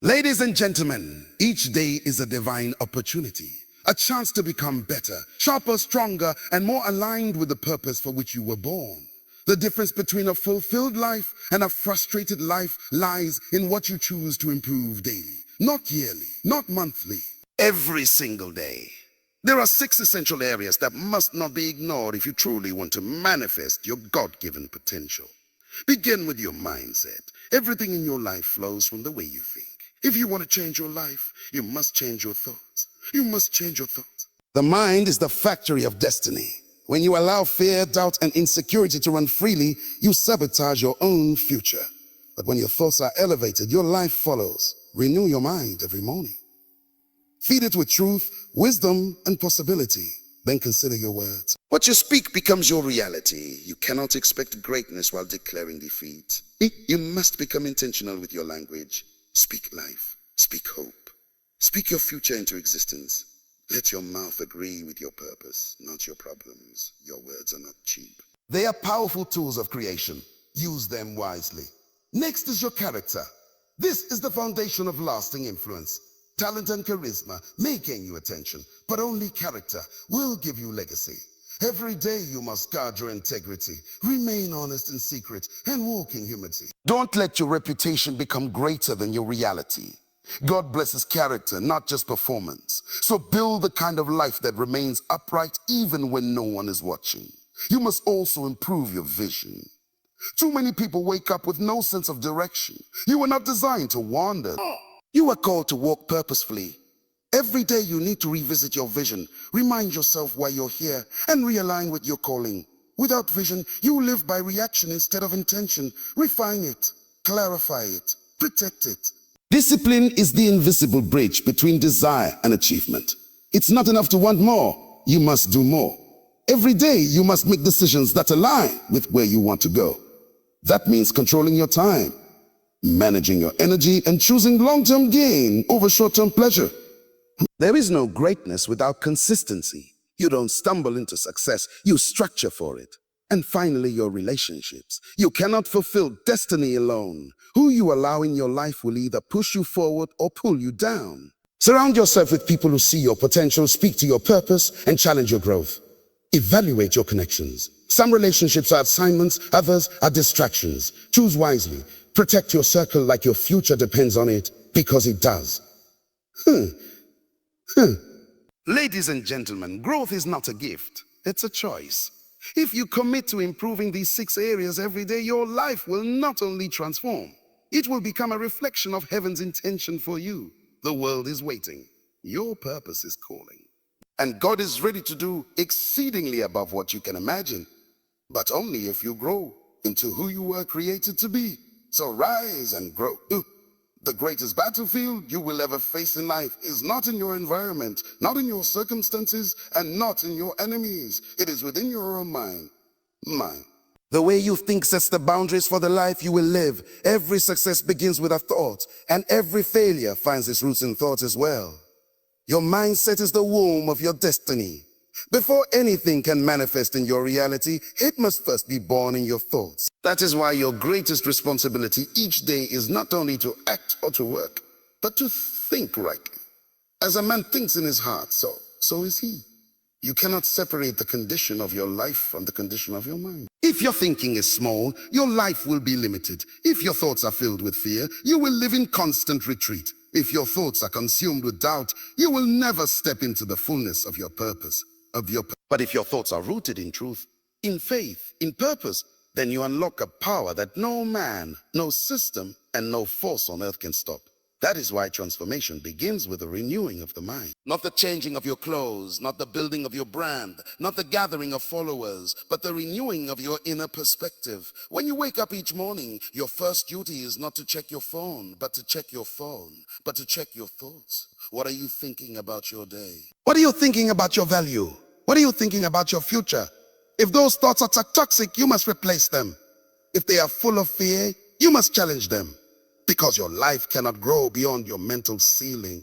Ladies and gentlemen, each day is a divine opportunity, a chance to become better, sharper, stronger, and more aligned with the purpose for which you were born. The difference between a fulfilled life and a frustrated life lies in what you choose to improve daily, not yearly, not monthly, every single day. There are 6 essential areas that must not be ignored if you truly want to manifest your God-given potential. Begin with your mindset. Everything in your life flows from the way you think. If you want to change your life, you must change your thoughts. You must change your thoughts. The mind is the factory of destiny. When you allow fear, doubt, and insecurity to run freely, you sabotage your own future. But when your thoughts are elevated, your life follows. Renew your mind every morning. Feed it with truth, wisdom, and possibility. Then consider your words. What you speak becomes your reality. You cannot expect greatness while declaring defeat. You must become intentional with your language. Speak life. Speak hope. Speak your future into existence. Let your mouth agree with your purpose, not your problems. Your words are not cheap. They are powerful tools of creation. Use them wisely. Next is your character. This is the foundation of lasting influence. Talent and charisma may gain you attention, but only character will give you legacy. Every day you must guard your integrity, remain honest in secret, and walk in humility. Don't let your reputation become greater than your reality. God blesses character, not just performance. So build the kind of life that remains upright even when no one is watching. You must also improve your vision. Too many people wake up with no sense of direction. You were not designed to wander. You are called to walk purposefully. Every day you need to revisit your vision, remind yourself why you're here, and realign with your calling. Without vision, you live by reaction instead of intention. Refine it, clarify it, protect it. Discipline is the invisible bridge between desire and achievement. It's not enough to want more, you must do more. Every day you must make decisions that align with where you want to go. That means controlling your time, managing your energy, and choosing long-term gain over short-term pleasure. There is no greatness without consistency. You don't stumble into success, you structure for it. And finally, your relationships. You cannot fulfill destiny alone. Who you allow in your life will either push you forward or pull you down. Surround yourself with people who see your potential, speak to your purpose, and challenge your growth. Evaluate your connections. Some relationships are assignments, others are distractions. Choose wisely. Protect your circle like your future depends on it, because it does. Ladies and gentlemen, growth is not a gift, it's a choice. If you commit to improving these 6 areas every day, your life will not only transform, it will become a reflection of heaven's intention for you. The world is waiting. Your purpose is calling. And God is ready to do exceedingly above what you can imagine, but only if you grow into who you were created to be. So rise and grow. The greatest battlefield you will ever face in life is not in your environment, not in your circumstances, and not in your enemies. It is within your own mind. The way you think sets the boundaries for the life you will live. Every success begins with a thought, and every failure finds its roots in thought as well. Your mindset is the womb of your destiny. Before anything can manifest in your reality, it must first be born in your thoughts. That is why your greatest responsibility each day is not only to act or to work, but to think rightly. As a man thinks in his heart, so is he. You cannot separate the condition of your life from the condition of your mind. If your thinking is small, your life will be limited. If your thoughts are filled with fear, you will live in constant retreat. If your thoughts are consumed with doubt, you will never step into the fullness of your purpose. But if your thoughts are rooted in truth, in faith, in purpose, then you unlock a power that no man, no system, and no force on earth can stop. That is why transformation begins with the renewing of the mind. Not the changing of your clothes, not the building of your brand, not the gathering of followers, but the renewing of your inner perspective. When you wake up each morning, your first duty is not to check your phone, but to check your thoughts. What are you thinking about your day? What are you thinking about your value? What are you thinking about your future? If those thoughts are toxic, you must replace them. If they are full of fear, you must challenge them. Because your life cannot grow beyond your mental ceiling.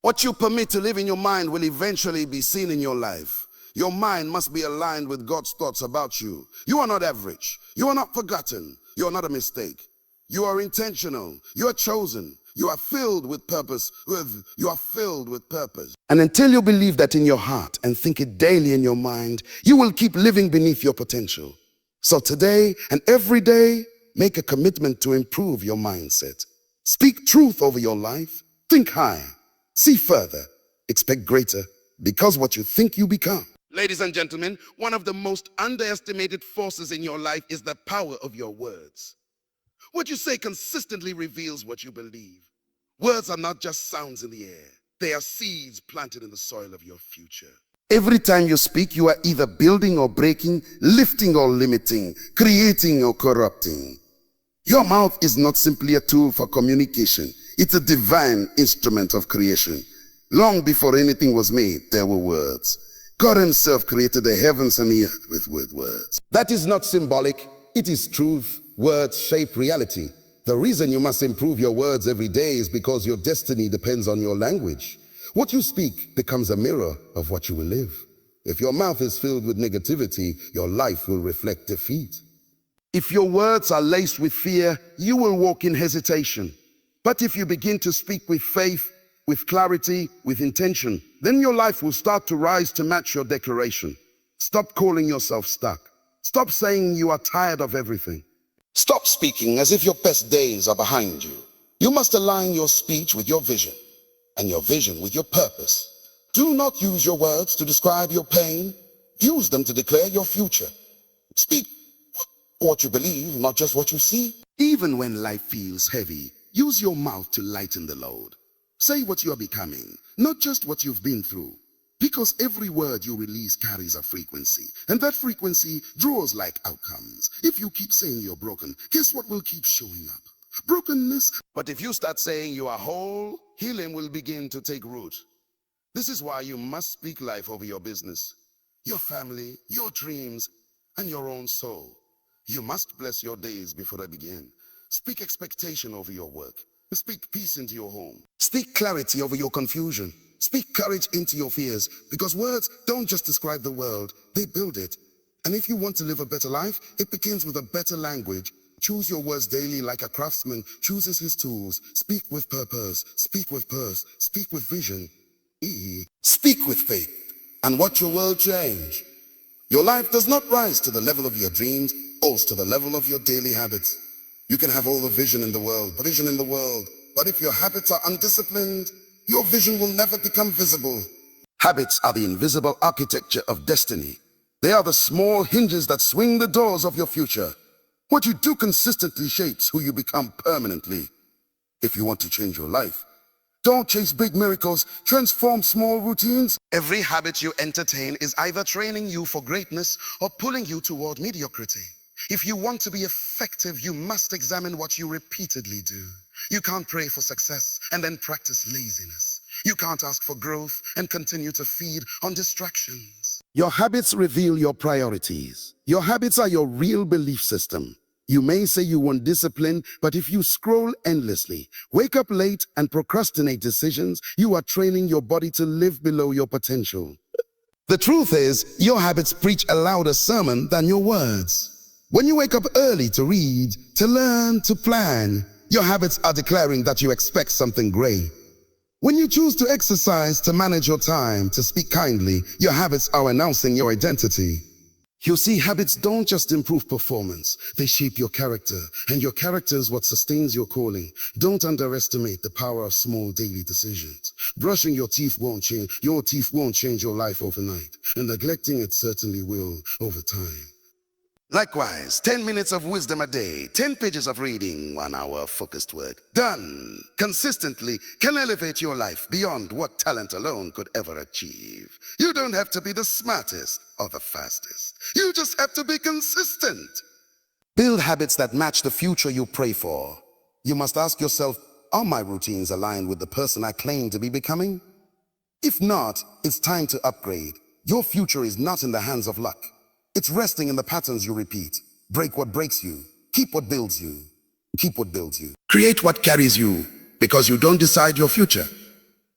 What you permit to live in your mind will eventually be seen in your life. Your mind must be aligned with God's thoughts about you. You are not average. You are not forgotten. You are not a mistake. You are intentional. You are chosen. You are filled with purpose. You are filled with purpose. And until you believe that in your heart and think it daily in your mind, you will keep living beneath your potential. So today and every day, make a commitment to improve your mindset. Speak truth over your life. Think high. See further. Expect greater, because what you think you become. Ladies and gentlemen, one of the most underestimated forces in your life is the power of your words. What you say consistently reveals what you believe. Words are not just sounds in the air. They are seeds planted in the soil of your future. Every time you speak, you are either building or breaking, lifting or limiting, creating or corrupting. Your mouth is not simply a tool for communication. It's a divine instrument of creation. Long before anything was made, there were words. God himself created the heavens and the earth with words. That is not symbolic. It is truth. Words shape reality. The reason you must improve your words every day is because your destiny depends on your language. What you speak becomes a mirror of what you will live. If your mouth is filled with negativity, your life will reflect defeat. If your words are laced with fear, you will walk in hesitation. But if you begin to speak with faith, with clarity, with intention, then your life will start to rise to match your declaration. Stop calling yourself stuck. Stop saying you are tired of everything. Stop speaking as if your best days are behind you. You must align your speech with your vision, and your vision with your purpose. Do not use your words to describe your pain. Use them to declare your future. Speak what you believe, not just what you see. Even when life feels heavy, use your mouth to lighten the load. Say what you are becoming, not just what you've been through. Because every word you release carries a frequency, and that frequency draws like outcomes. If you keep saying you're broken, guess what will keep showing up? Brokenness. But if you start saying you are whole, healing will begin to take root. This is why you must speak life over your business, your family, your dreams, and your own soul. You must bless your days before they begin. Speak expectation over your work. Speak peace into your home. Speak clarity over your confusion. Speak courage into your fears, because words don't just describe the world, they build it. And if you want to live a better life, it begins with a better language. Choose your words daily like a craftsman chooses his tools. Speak with purpose, speak with purse, speak with vision. Speak with faith, and watch your world change. Your life does not rise to the level of your dreams, or to the level of your daily habits. You can have all the vision in the world, but if your habits are undisciplined, your vision will never become visible. Habits are the invisible architecture of destiny. They are the small hinges that swing the doors of your future. What you do consistently shapes who you become permanently. If you want to change your life, don't chase big miracles, transform small routines. Every habit you entertain is either training you for greatness or pulling you toward mediocrity. If you want to be effective, you must examine what you repeatedly do. You can't pray for success and then practice laziness. You can't ask for growth and continue to feed on distractions. Your habits reveal your priorities. Your habits are your real belief system. You may say you want discipline, but if you scroll endlessly, wake up late, and procrastinate decisions, you are training your body to live below your potential. The truth is, your habits preach a louder sermon than your words. When you wake up early to read, to learn, to plan, your habits are declaring that you expect something great. When you choose to exercise, to manage your time, to speak kindly, your habits are announcing your identity. You see, habits don't just improve performance, they shape your character, and your character is what sustains your calling. Don't underestimate the power of small daily decisions. Brushing your teeth won't change your life overnight, and neglecting it certainly will over time. Likewise, 10 minutes of wisdom a day, 10 pages of reading, 1 hour of focused work, done consistently, can elevate your life beyond what talent alone could ever achieve. You don't have to be the smartest or the fastest. You just have to be consistent. Build habits that match the future you pray for. You must ask yourself, are my routines aligned with the person I claim to be becoming? If not, it's time to upgrade. Your future is not in the hands of luck. It's resting in the patterns you repeat. Break what breaks you. Keep what builds you. Keep what builds you. Create what carries you, because you don't decide your future.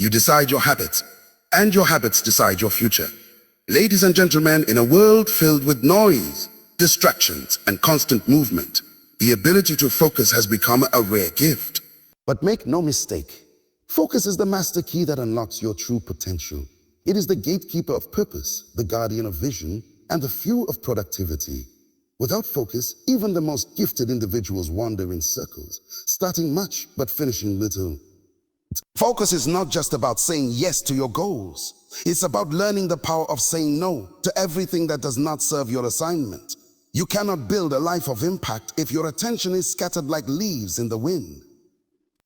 You decide your habits, and your habits decide your future. Ladies and gentlemen, in a world filled with noise, distractions, and constant movement, the ability to focus has become a rare gift. But make no mistake, focus is the master key that unlocks your true potential. It is the gatekeeper of purpose, the guardian of vision, and the fuel of productivity. Without focus, even the most gifted individuals wander in circles, starting much but finishing little. Focus is not just about saying yes to your goals. It's about learning the power of saying no to everything that does not serve your assignment. You cannot build a life of impact if your attention is scattered like leaves in the wind.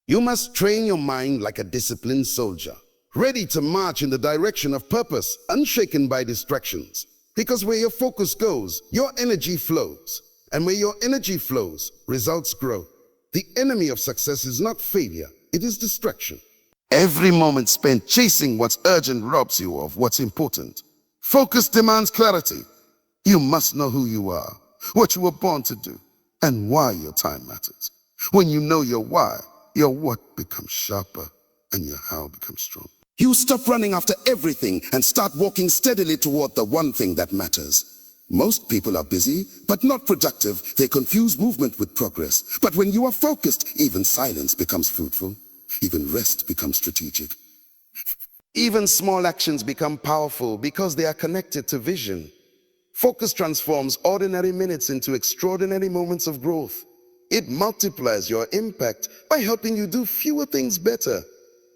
You must train your mind like a disciplined soldier, ready to march in the direction of purpose, unshaken by distractions. Because where your focus goes, your energy flows. And where your energy flows, results grow. The enemy of success is not failure, it is distraction. Every moment spent chasing what's urgent robs you of what's important. Focus demands clarity. You must know who you are, what you were born to do, and why your time matters. When you know your why, your what becomes sharper and your how becomes strong. You stop running after everything and start walking steadily toward the one thing that matters. Most people are busy, but not productive. They confuse movement with progress. But when you are focused, even silence becomes fruitful. Even rest becomes strategic. Even small actions become powerful because they are connected to vision. Focus transforms ordinary minutes into extraordinary moments of growth. It multiplies your impact by helping you do fewer things better.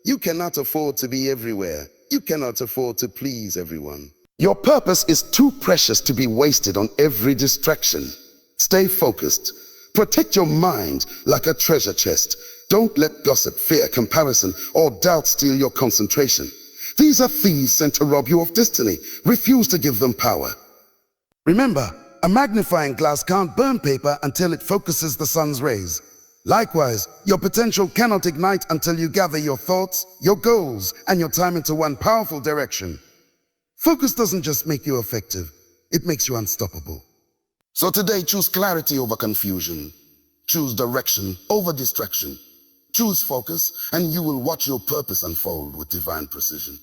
You cannot afford to be everywhere. You cannot afford to please everyone. Your purpose is too precious to be wasted on every distraction. Stay focused. Protect your mind like a treasure chest. Don't let gossip, fear, comparison, or doubt steal your concentration. These are thieves sent to rob you of destiny. Refuse to give them power. Remember, a magnifying glass can't burn paper until it focuses the sun's rays. Likewise, your potential cannot ignite until you gather your thoughts, your goals, and your time into one powerful direction. Focus doesn't just make you effective, it makes you unstoppable. So today, choose clarity over confusion. Choose direction over distraction. Choose focus, and you will watch your purpose unfold with divine precision.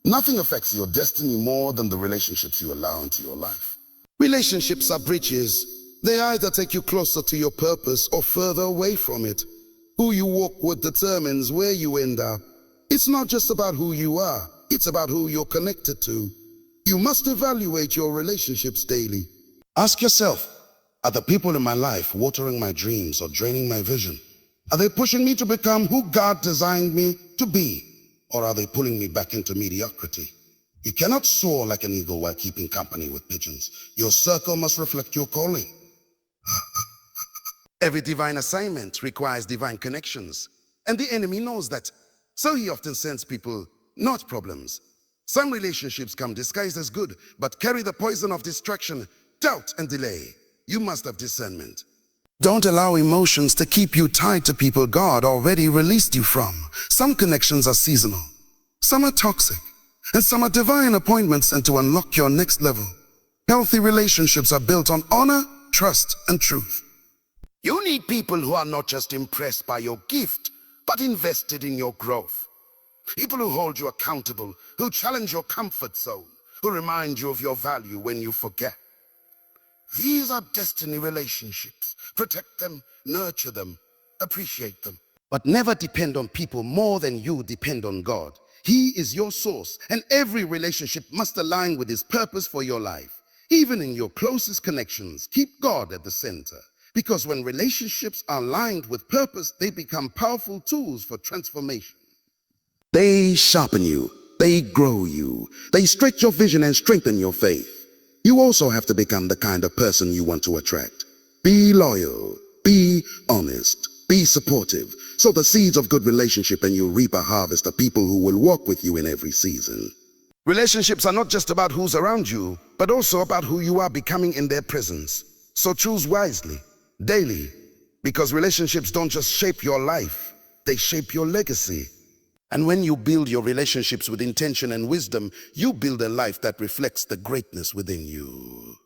Nothing affects your destiny more than the relationships you allow into your life. Relationships are bridges. They either take you closer to your purpose or further away from it. Who you walk with determines where you end up. It's not just about who you are, it's about who you're connected to. You must evaluate your relationships daily. Ask yourself, are the people in my life watering my dreams or draining my vision? Are they pushing me to become who God designed me to be? Or are they pulling me back into mediocrity? You cannot soar like an eagle while keeping company with pigeons. Your circle must reflect your calling. Every divine assignment requires divine connections, and the enemy knows that. So he often sends people, not problems. Some relationships come disguised as good, but carry the poison of distraction, doubt, and delay. You must have discernment. Don't allow emotions to keep you tied to people God already released you from. Some connections are seasonal, some are toxic, and some are divine appointments and to unlock your next level. Healthy relationships are built on honor, trust, and truth. You need people who are not just impressed by your gift, but invested in your growth. People who hold you accountable, who challenge your comfort zone, who remind you of your value when you forget. These are destiny relationships. Protect them, nurture them, appreciate them. But never depend on people more than you depend on God. He is your source, and every relationship must align with His purpose for your life. Even in your closest connections, keep God at the center. Because when relationships are aligned with purpose, they become powerful tools for transformation. They sharpen you, they grow you, they stretch your vision and strengthen your faith. You also have to become the kind of person you want to attract. Be loyal, be honest, be supportive, sow the seeds of good relationship and you'll reap a harvest of people who will walk with you in every season. Relationships are not just about who's around you, but also about who you are becoming in their presence. So choose wisely, daily, because relationships don't just shape your life, they shape your legacy. And when you build your relationships with intention and wisdom, you build a life that reflects the greatness within you.